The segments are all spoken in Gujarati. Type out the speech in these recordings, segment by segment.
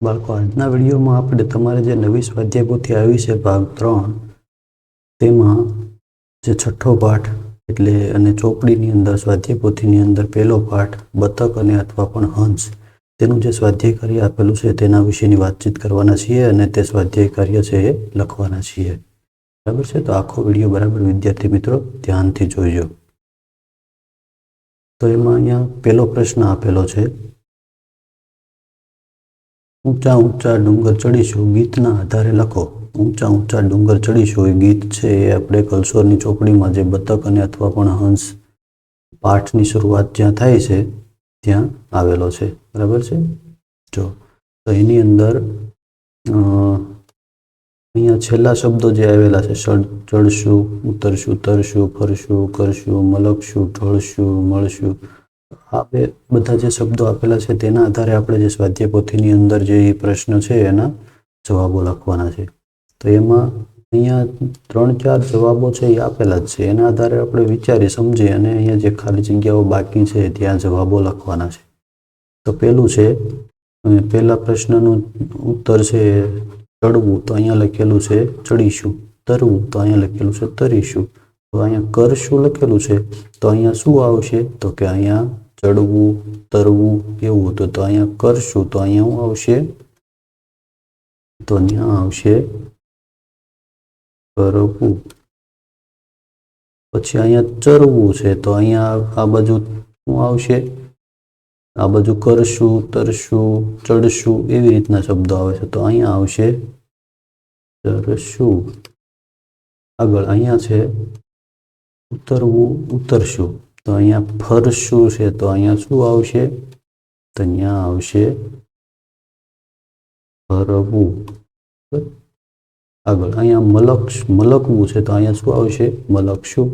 બાળકો, આજના વિડીયોમાં આપણે તમારે જે નવી સ્વાધ્યાય પોથી આવી છે ભાગ 3, તેમાં જે છઠ્ઠો પાઠ એટલે અને ચોપડીની અંદર સ્વાધ્યાય પોથીની અંદર પહેલો પાઠ બતક અને અથવા પણ હંસ, તેનું જે સ્વાધ્યાય કાર્ય આપેલું છે તેના વિશેની વાતચીત કરવાના છીએ અને તે સ્વાધ્યાય કાર્ય છે એ લખવાના છીએ. બરાબર છે? તો આખો વિડીયો બરાબર વિદ્યાર્થી મિત્રો ધ્યાનથી જોઈજો. તો એમાં અહીંયા પહેલો પ્રશ્ન આપેલો છે, ઊંચા ઊંચા ડુંગર ચડીશું ગીતના આધારે લખો. ઊંચા ઊંચા ડુંગર ચડીશું એ ગીત છે એ આપણે કલસોરની ચોપડીમાં જે બતક અને અથવા પણ હંસ પાઠની શરૂઆત જ્યાં થાય છે ત્યાં આવેલો છે. બરાબર છે? જો તો એની અંદર અહીંયા છેલ્લા શબ્દો જે આવેલા છે, ચડશું, ઉતરશું, તરશું, ફરશું, કરશું, મલકશું, ઢળશું, મળશું, આ બધા જે શબ્દો આપેલા છે તેના આધારે આપણે જે સ્વાધ્યાય પોથીની અંદર જે પ્રશ્ન છે એના જવાબો લખવાના છે. તો એમાં અહીંયા 3-4 જવાબો છે એ આપેલા જ છે. એના આધારે આપણે વિચારી સમજી અને અહીંયા જે ખાલી જગ્યાઓ બાકી છે ત્યાં જવાબો લખવાના છે. તો પહેલું છે, પહેલા પ્રશ્નનું ઉત્તર છે ચડવું, તો અહીંયા લખેલું છે ચડીશું. તરવું, તો અહીંયા લખેલું છે તરીશું. તો અહીંયા કરશું લખેલું છે, તો અહીંયા શું આવશે? તો કે અહીંયા ચડવું, તરવું એવું હતું. તો અહીંયા કરશું, તો અહીંયા શું આવશે? તો અહીંયા આવશે કરવું. પછી અહીંયા ચરવું છે, તો અહીંયા આ બાજુ શું આવશે? આ બાજુ કરશું, તરશું, ચડશું એવી રીતના શબ્દો આવે છે. તો અહીંયા આવશે ચરશું. આગળ અહીંયા છે ઉતરવું, ઉતરશું, તો અહીંયા ફરશું છે, તો અહીંયા શું આવશે? તો અહીંયા આવશે ફરવું. આગળ અહીંયા મલકવું છે, તો અહીંયા શું આવશે? મલકશું.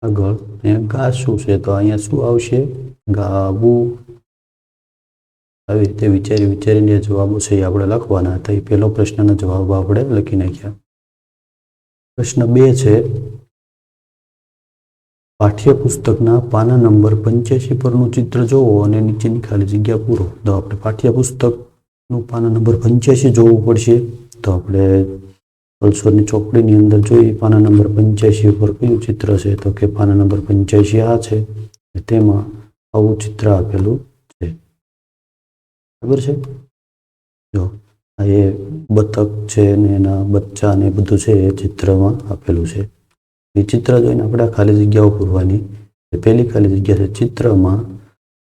આગળ અહીંયા ગાશું છે, તો અહીંયા શું આવશે? ગાવું. આવી રીતે વિચારીને જવાબો છે એ આપણે લખવાના હતા. એ પહેલો પ્રશ્નના જવાબ આપણે લખી નાખ્યા. પ્રશ્ન 2 છે, પાઠ્યપુસ્તકના પાના નંબર 85 પરનું ચિત્ર જોવો અને નીચેની ખાલી જગ્યા પૂરો. તો આપણે પાઠ્યપુસ્તકનું પાના નંબર 85 જોવું પડશે. તો આપણે કલસોરની ચોપડીની અંદર જોઈએ પાના નંબર 85 ઉપર કયું ચિત્ર છે? તો કે પાના નંબર 85 આ છે. તેમાં આવું ચિત્ર આપેલું છે. બરાબર છે? જો આ એ બતક છે ને એના બચ્ચા ને બધું છે એ ચિત્રમાં આપેલું છે. એ ચિત્ર જોઈને આપણે ખાલી જગ્યાઓ પૂરવાની. પહેલી ખાલી જગ્યા છે, ચિત્રમાં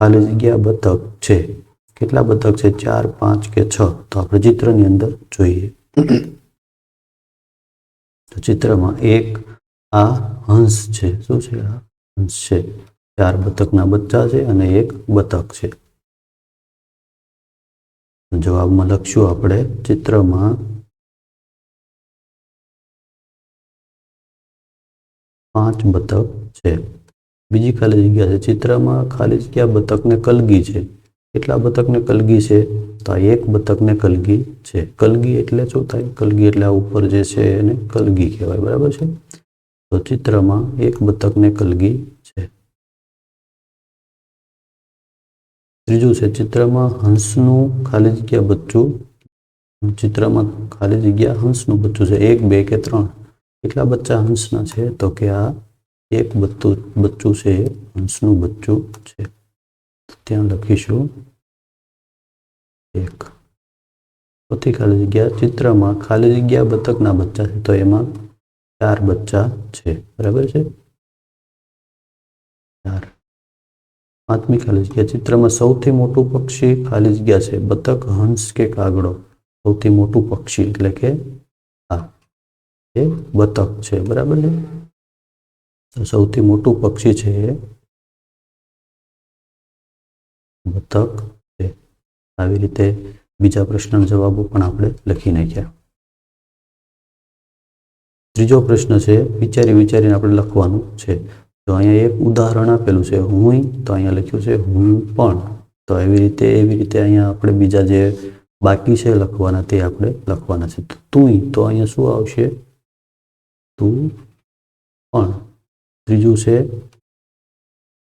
ખાલી જગ્યા બતક છે. કેટલા બતક છે? 4, 5 કે 6? તો આપણે ચિત્રની અંદર જોઈએ. તો ચિત્રમાં એક આ હંસ છે. શું છે? આ હંસ છે. 4 બતકના બચ્ચા છે અને એક બતક છે. જવાબમાં લખશું આપણે ચિત્રમાં 5 બતક છે. બીજી ખાલી જગ્યા છે, ચિત્રમાં ખાલી જગ્યા બતકને કલગી છે. કેટલા બતકને કલગી છે? તો આ એક બતકને કલગી છે. કલગી એટલે શું થાય? કલગી એટલે આ ઉપર જે છે એને કલગી કહેવાય. બરાબર છે? તો ચિત્રમાં એક બતકને કલગી છે. ત્રીજું છે, ચિત્રમાં હંસનું ખાલી જગ્યા બચ્ચું. ચિત્રમાં ખાલી જગ્યા હંસનું બચ્ચું છે. 1, 2 કે 3? કેટલા બચ્ચા હંસના છે? તો કે આ એક બચ્ચું છે એ હંસનું બચ્ચું છે. ત્યાં લખીશું 1. ચોથી ખાલી જગ્યા, ચિત્રમાં ખાલી જગ્યા બતકના બચ્ચા છે. તો એમાં 4 બચ્ચા છે. બરાબર છે? 4. પાંચમી ખાલી જગ્યા, ચિત્રમાં સૌથી મોટું પક્ષી ખાલી જગ્યા છે. બતક, હંસ કે કાગડો? સૌથી મોટું પક્ષી એટલે કે આ એ બતક છે. બરાબર છે? તો સૌથી મોટું પક્ષી છે એ બતક છે. આવી રીતે બીજા પ્રશ્નના જવાબો પણ આપણે લખી નાખ્યા. ત્રીજો પ્રશ્ન છે, વિચારીને આપણે લખવાનું છે. તો અહીંયા એક ઉદાહરણ આપેલું છે, હું, તો અહીંયા લખ્યું છે હું પણ. તો એવી રીતે અહીંયા આપણે બીજા જે બાકી છે લખવાના તે આપણે લખવાના છે. તો તું, તો અહીંયા શું આવશે? તું પણ. ત્રીજું છે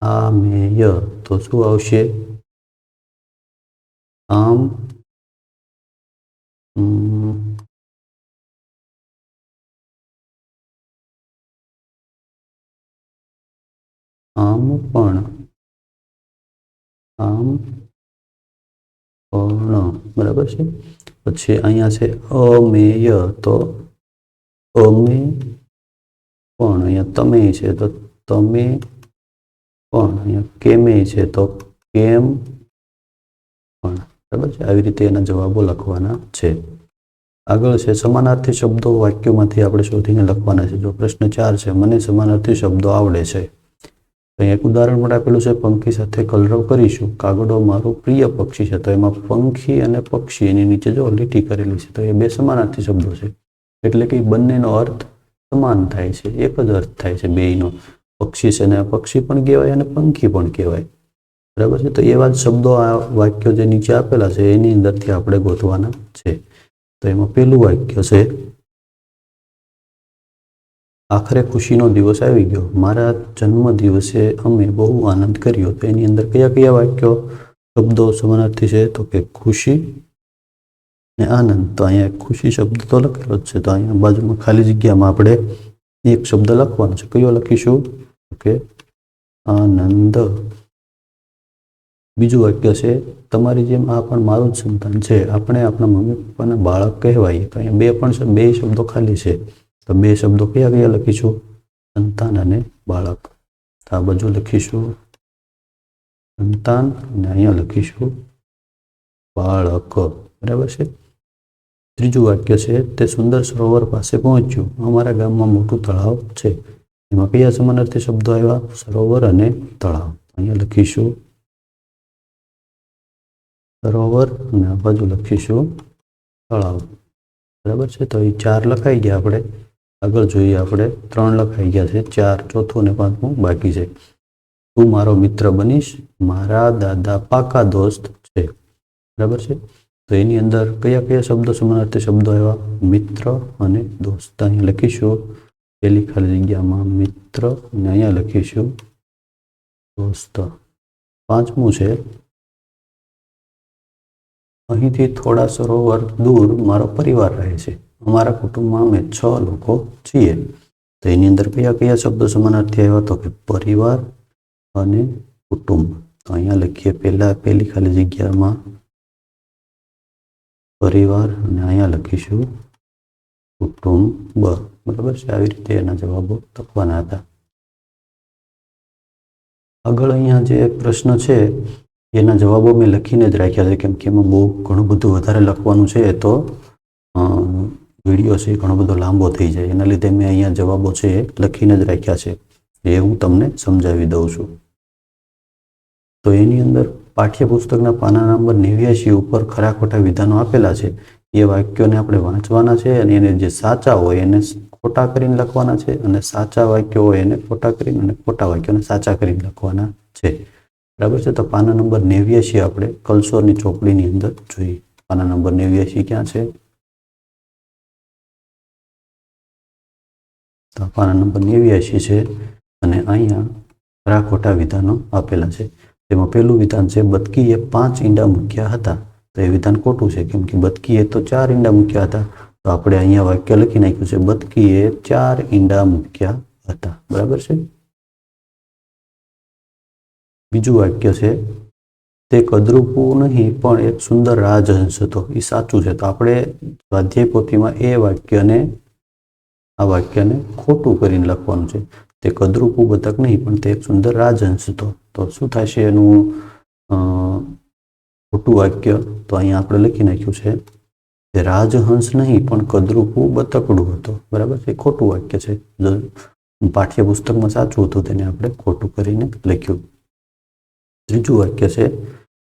આમેય તો શું આવશે? આમ આમ પણ બરાબર છે. પછી અહીંયા છે અમેય તો અમે પણ, અહીંયા તમે છે તો તમે પણ, અહીંયા કેમે છે તો કેમ પણ. બરાબર છે. આવી રીતે એના જવાબો લખવાના છે. આગળ છે સમાનાર્થી શબ્દો વાક્યોમાંથી આપણે શોધીને લખવાના છે. જો પ્રશ્ન 4 છે, મને સમાનાર્થી શબ્દો આવડે છે. અહીંયા એક ઉદાહરણ પણ આપેલું છે, પંખી સાથે કલરવ કરીશું, કાગડો મારું પ્રિય પક્ષી છે. તો એમાં પંખી અને પક્ષી એની નીચે જો લીટી કરેલી છે તો એ બે સમાનાર્થી શબ્દો છે, એટલે કે બંનેનો અર્થ સમાન થાય છે, એક જ અર્થ થાય છે બેયનો. પક્ષી છે ને પક્ષી પણ કહેવાય અને પંખી પણ કહેવાય. બરાબર છે. તો એવા જ શબ્દો આ વાક્યો જે નીચે આપેલા છે એની અંદરથી આપણે ગોતવાના છે. તો એમાં પહેલું વાક્ય છે, આખરે ખુશીનો દિવસ આવી ગયો, મારા જન્મદિવસે અમે બહુ આનંદ કર્યો. તો એની અંદર કયા કયા વાક્યો શબ્દો સમાનાર્થી છે? તો કે ખુશી ને આનંદ. તો અહીંયા ખુશી શબ્દ તો લખેલો જ છે, તો અહીંયા બાજુમાં ખાલી જગ્યામાં આપણે એક શબ્દ લખવાનો છે. કયો લખીશું? તો કે આનંદ. બીજું વાક્ય છે, તમારી જેમ આ પણ મારું જ સંતાન છે, આપણે આપણા મમ્મી પપ્પાના બાળક કહેવાય. તો અહીંયા બે શબ્દો ખાલી છે, તો બે શબ્દો કયા કયા લખીશું? સંતાન અને બાળક. તો આ બાજુ લખીશું સંતાન અને અહીંયા લખીશું બાળક. બરાબર છે. ત્રીજું વાક્ય છે, તે સુંદર સરોવર પાસે પહોંચ્યું, અમારા ગામમાં મોટું તળાવ છે. એમાં કયા સમાનાર્થી શબ્દો આવ્યા? સરોવર અને તળાવ. અહીંયા લખીશું સરોવર અને આ બાજુ લખીશું તળાવ. બરાબર છે. તો એ 4 લખાઈ ગયા. આપણે આગળ જોઈએ. આપણે 3 લખાઈ ગયા છે, 4 ચોથું અને 5મું બાકી છે. તું મારો મિત્ર બનીશ, મારા દાદા પાકા દોસ્ત છે. બરાબર છે. તો એની અંદર કયા કયા શબ્દો સમાનાર્થી શબ્દો આવ્યા? મિત્ર અને દોસ્ત. અહીંયા લખીશું પહેલી ખાલી જગ્યામાં મિત્ર અને અહીંયા લખીશું દોસ્ત. 5મું છે, અહીંથી થોડા સરોવર દૂર મારો પરિવાર રહે છે, અમારા કુટુંબમાં અમે 6 લોકો છીએ. તો એની અંદર કયા કયા શબ્દો સમાનાર્થી આવ્યા? તો કે પરિવાર અને કુટુંબ. તો અહીંયા લખીએ પહેલી ખાલી જગ્યામાં પરિવાર અને અહીંયા લખીશું કુટુંબ. બરાબર છે. આવી રીતે એના જવાબો લખવાના હતા. આગળ અહીંયા જે પ્રશ્ન છે એના જવાબો મેં લખીને જ રાખ્યા છે, કેમ કે એમાં બહુ ઘણું બધું વધારે લખવાનું છે, તો વિડીયો છે ઘણો બધો લાંબો થઈ જાય. એના લીધે મેં અહીંયા જવાબો છે એ લખીને જ રાખ્યા છે, એ હું તમને સમજાવી દઉં છું. તો એની અંદર પાઠ્યપુસ્તકના પાના નંબર 89 ઉપર ખરા ખોટા વિધાનો આપેલા છે. એ વાક્યોને આપણે વાંચવાના છે અને એને જે સાચા હોય એને ખોટા કરીને લખવાના છે, અને સાચા વાક્યો હોય એને ખોટા કરીને અને ખોટા વાક્યોને સાચા કરીને લખવાના છે. બરાબર છે. તો પાના નંબર 89 આપણે કલસોરની ચોપડીની અંદર જોઈએ. પાના નંબર 89 ક્યાં છે? તો પાના નંબર 89 છે અને અહીંયા ખરા ખોટા વિધાનો આપેલા છે. તેમાં પહેલું વિધાન છે, બતકીએ 5 ઈંડા મૂક્યા હતા. તો એ વિધાન ખોટું છે, કેમ કે બતકીએ તો 4 ઈંડા મૂક્યા હતા. તો આપણે અહીંયા વાક્ય લખી નાખ્યું છે, બતકીએ 4 ઈંડા મૂક્યા હતા. બરાબર છે. બીજું વાક્ય છે, તે કદરૂપું નહીં પણ એક સુંદર રાજહંસ હતો. એ સાચું છે. તો આપણે સ્વાધ્યાય પોથીમાં આ વાક્યને ખોટું કરીને લખવાનું છે. તે કદરૂપું બતક નહીં પણ તે એક સુંદર રાજહંસ હતો. તો શું થશે એનું ખોટું વાક્ય? તો અહીંયા આપણે લખી નાખ્યું છે, તે રાજહંસ નહીં પણ કદરૂપું બતકડું હતો. બરાબર છે. ખોટું વાક્ય છે. પાઠ્યપુસ્તકમાં સાચું હતું તેને આપણે ખોટું કરીને લખ્યું. ત્રીજું વાક્ય છે,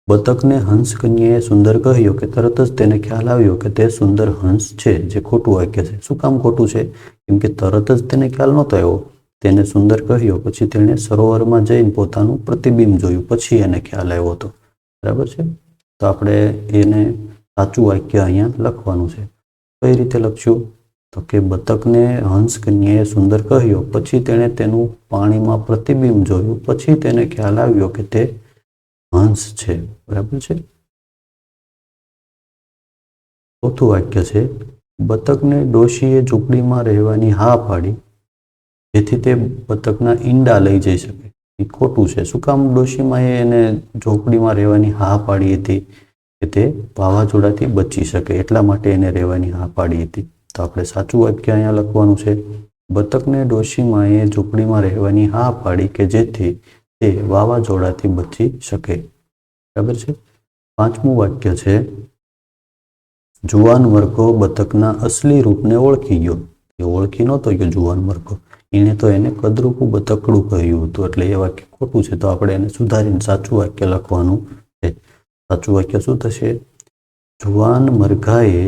બતકને હંસ કન્યાએ સુંદર કહ્યું કે તરત જ તેને ખ્યાલ આવ્યો કે તે સુંદર હંસ છે. જે ખોટું વાક્ય છે. શું કામ ખોટું છે? કેમ કે તરત જ તેને ખ્યાલ નહોતો આવ્યો. તેને સુંદર કહ્યો પછી તેણે સરોવરમાં જઈને પોતાનું પ્રતિબિંબ જોયું, પછી એને ખ્યાલ આવ્યો હતો. બરાબર છે. તો આપણે એને સાચું વાક્ય અહીંયા લખવાનું છે. કઈ રીતે લખશું? તો કે બતકને હંસ કન્યાએ સુંદર કહ્યો, પછી તેણે તેનું પાણીમાં પ્રતિબિંબ જોયું, પછી તેને ખ્યાલ આવ્યો કે તે હંસ છે. બરાબર છે. ચોથું વાક્ય છે, બતકને ડોશીએ ઝૂંપડીમાં રહેવાની હા પાડી, જેથી તે બતકના ઈંડા લઈ જઈ શકે. એ ખોટું છે. શું કામ ડોશીમાએ એને ઝૂંપડીમાં રહેવાની હા પાડી હતી? કે તે વાવાઝોડાથી બચી શકે એટલા માટે એને રહેવાની હા પાડી હતી. તો આપણે સાચું વાક્ય અહીંયા લખવાનું છે, બતકને ડોશીમાએ ઝૂંપડીમાં રહેવાની હા પાડી કે જેથી તે વાવાઝોડાથી બચી શકે. બરાબર છે. પાંચમું વાક્ય છે, જુવાન મરઘો બતકના અસલી રૂપને ઓળખી ગયો. એ ઓળખી નહોતો ગયો જુવાન મરઘો, એને તો એને કદરૂપું બતકડું કહ્યું હતું, એટલે એ વાક્ય ખોટું છે. તો આપણે એને સુધારીને સાચું વાક્ય લખવાનું છે. સાચું વાક્ય શું થશે? જુવાન મરઘાએ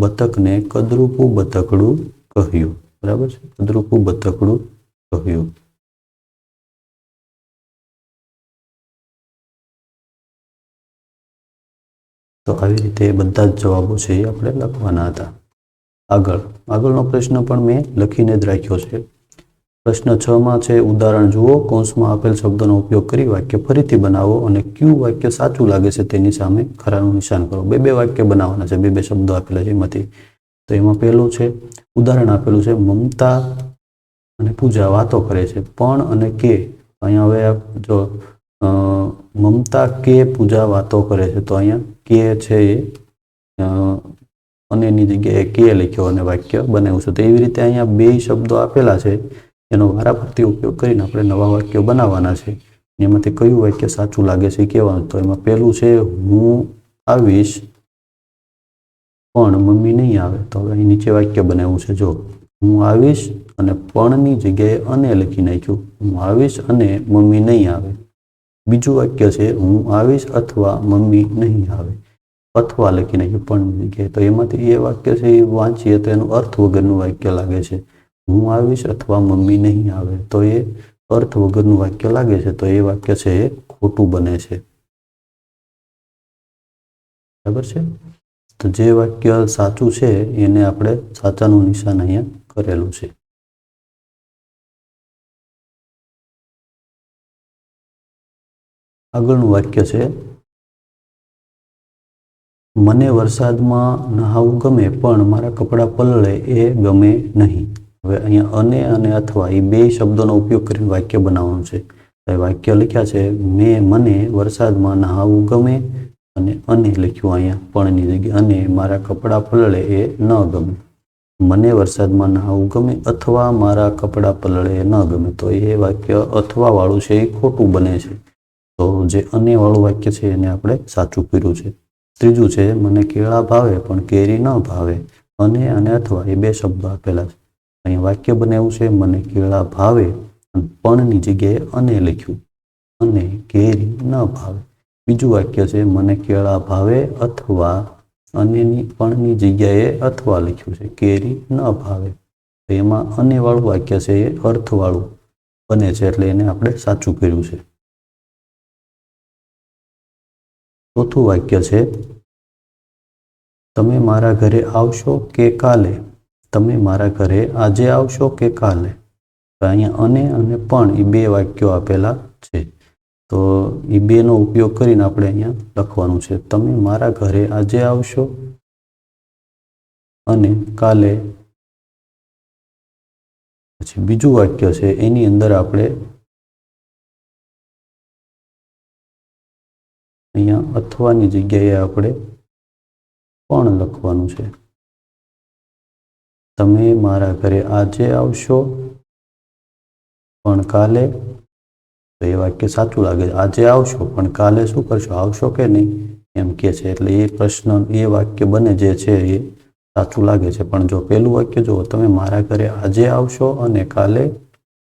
બતકને કદરૂપું બતકડું કહ્યું. બરાબર છે. કદરૂપું બતકડું કહ્યું. તો આવી રીતે બધા જ જવાબો છે એ આપણે લખવાના હતા. આગળનો પ્રશ્ન પણ મેં લખીને જ રાખ્યો છે. પ્રશ્ન 6માં છે, ઉદાહરણ જુઓ, કૌંસમાં આપેલ શબ્દોનો ઉપયોગ કરી વાક્ય ફરીથી બનાવો અને કયું વાક્ય સાચું લાગે છે તેની સામે ખરાનું નિશાન કરો. બે વાક્ય બનાવવાના છે, બે શબ્દો આપેલા છે એમાંથી. તો એમાં પહેલું છે, ઉદાહરણ આપેલું છે, મમતા અને પૂજા વાતો કરે છે, પણ અને કે. અહીંયા હવે જો મમતા કે પૂજા વાતો કરે છે, તો અહીંયા કે છે એ અનેની જગ્યાએ કે લખ્યો અને વાક્ય બનાવ્યું છે. તો એવી રીતે અહીંયા બે શબ્દો આપેલા છે, એનો વારાફરતી ઉપયોગ કરીને આપણે નવા વાક્યો બનાવવાના છે. એમાંથી કયું વાક્ય સાચું લાગે છે એ કહેવાનું. તો એમાં પહેલું છે, હું આવીશ પણ મમ્મી નહીં આવે. તો હવે અહીં નીચે વાક્ય બનાવ્યું છે, જો હું આવીશ અને પણની જગ્યાએ અને લખી નાખ્યું. હું આવીશ અને મમ્મી નહીં આવે. બીજું વાક્ય છે, હું આવીશ અથવા મમ્મી નહીં આવે. અથવા લખી નાખ્યું પણની જગ્યાએ. તો એમાંથી એ વાક્ય છે એ વાંચીએ તો એનું અર્થ વગરનું વાક્ય લાગે છે. હું આવીશ અથવા મમ્મી નહીં આવે, તો એ અર્થ વગરનું વાક્ય લાગે છે. તો એ વાક્ય છે એ ખોટું બને છે. બરાબર છે. તો જે વાક્ય સાચું છે એને આપણે સાચાનું નિશાન અહીંયા કરેલું છે. આગળનું વાક્ય છે, મને વરસાદમાં નહાવું ગમે પણ મારા કપડાં પલળે એ ગમે નહીં. હવે અહીંયા અને અથવા એ બે શબ્દોનો ઉપયોગ કરીને વાક્ય બનાવવાનું છે. વાક્ય લખ્યા છે, મને વરસાદમાં નહાવું ગમે અને લખ્યું અહીંયા પણની જગ્યાએ, અને મારા કપડાં પલળે એ ન ગમે. મને વરસાદમાં નહાવું ગમે અથવા મારા કપડાં પલળે એ ન ગમે. તો એ વાક્ય અથવા વાળું છે એ ખોટું બને છે. તો જે અને વાળું વાક્ય છે એને આપણે સાચું કર્યું છે. ત્રીજું છે, મને કેળા ભાવે પણ કેરી ન ભાવે. અને અથવા એ બે શબ્દો આપેલા છે. અહીંયા વાક્ય બનાવ્યું છે, મને કેળા ભાવે, પણની જગ્યાએ અને લખ્યું, અને કેરી ન ભાવે. બીજું વાક્ય છે, મને કેળા ભાવે અથવા અનેની પણની જગ્યાએ અથવા લખ્યું છે, કેરી ન ભાવે. તો એમાં અને વાળું વાક્ય છે એ અર્થવાળું બને છે, એટલે એને આપણે સાચું કર્યું છે. ચોથું વાક્ય છે, તમે મારા ઘરે આવશો કે કાલે? તમે મારા ઘરે આજે આવશો કે કાલે? તો અહીંયા અને પણ એ બે વાક્યો આપેલા છે. તો એ બેનો ઉપયોગ કરીને આપણે અહીંયા લખવાનું છે, તમે મારા ઘરે આજે આવશો અને કાલે. પછી બીજું વાક્ય છે, એની અંદર આપણે અહીંયા અથવાની જગ્યાએ આપણે પણ લખવાનું છે. તમે મારા ઘરે આજે આવશો પણ કાલે. તો એ વાક્ય સાચું લાગે છે. આજે આવશો પણ કાલે શું કરશો? આવશો કે નહીં એમ કે છે. એટલે એ પ્રશ્ન એ વાક્ય બને જે છે એ સાચું લાગે છે. પણ જો પેલું વાક્ય જુઓ, તમે મારા ઘરે આજે આવશો અને કાલે,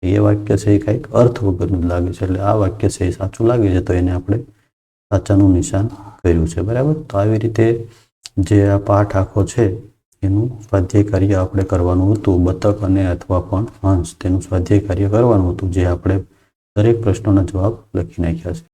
એ વાક્ય છે એ કંઈક અર્થ વગરનું જ લાગે છે. એટલે આ વાક્ય છે એ સાચું લાગે છે. તો એને આપણે સાચાનું નિશાન કર્યું છે. બરાબર. તો આવી રીતે જે આ પાઠ આખો છે એનું સ્વાધ્યાય કાર્ય આપણે કરવાનું હતું. બતક અને અથવા પણ હંસ, તેનું સ્વાધ્યાય કાર્ય કરવાનું હતું, જે આપણે દરેક પ્રશ્નોના જવાબ લખી નાખ્યા છે.